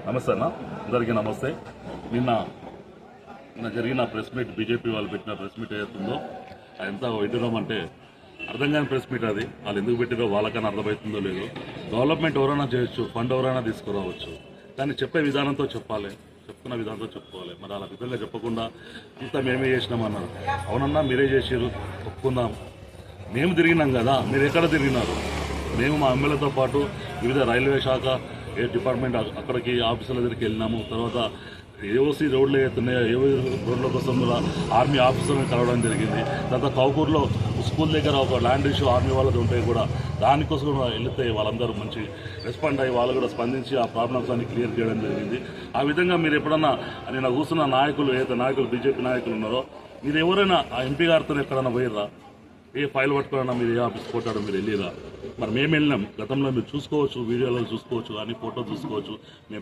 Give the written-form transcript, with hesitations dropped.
నమస్తే అన్న, అందరికీ నమస్తే. నిన్న జరిగిన ప్రెస్ మీట్, బీజేపీ వాళ్ళు పెట్టిన ప్రెస్ మీట్ ఏదైతుందో అది ఎంత విడ్డూరం అంటే అర్థం కాని ప్రెస్ మీట్. అది వాళ్ళు ఎందుకు పెట్టిరో వాళ్ళకన్నా అర్థమవుతుందో లేదో. డెవలప్మెంట్ ఎవరైనా చేయొచ్చు, ఫండ్ ఎవరైనా తీసుకురావచ్చు, కానీ చెప్పే విధానంతో చెప్పాలి, చెప్తున్న విధానంతో చెప్పుకోవాలి. మరి అలా విధంగా చెప్పకుండా ఇంత మేమే చేసినామన్నారు. అవునన్నా, మీరే చేసారు, ఒప్పుకుందాం. మేము తిరిగినాం కదా, మీరు ఎక్కడ తిరిగినారు? మేము మా ఎమ్మెల్యేతో పాటు వివిధ రైల్వే శాఖ డిపార్ట్మెంట్ అక్కడికి ఆఫీసుల దగ్గరికి వెళ్ళినాము. తర్వాత ఏఓసీ రోడ్లు అవుతున్నాయో ఏవో రోడ్ల కోసం ఆర్మీ ఆఫీసర్ని కలవడం జరిగింది. తర్వాత కౌకూరులో స్కూల్ దగ్గర ఒక ల్యాండ్ ఇష్యూ ఆర్మీ వాళ్ళది ఉంటాయి కూడా, దానికోసం కూడా వెళితే వాళ్ళందరూ మంచి రెస్పాండ్ అయ్యి వాళ్ళు కూడా స్పందించి ఆ ప్రాబ్లమ్స్ అన్ని క్లియర్ చేయడం జరిగింది. ఆ విధంగా మీరు ఎప్పుడన్నా నేను కూర్చున్న నాయకులు, ఏదైతే నాయకులు బీజేపీ నాయకులు ఉన్నారో, మీరు ఎవరైనా ఆ ఎంపీ గారితో ఎక్కడన్నా పోయిర్రా? ఏ ఫైల్ పట్టుకున్నా మీరు ఏ ఆఫీస్ కొట్టాడో మీరు వెళ్ళిరా? మరి మేము వెళ్ళినాం. గతంలో మీరు చూసుకోవచ్చు, వీడియోలో చూసుకోవచ్చు, అన్ని ఫోటో చూసుకోవచ్చు. మేము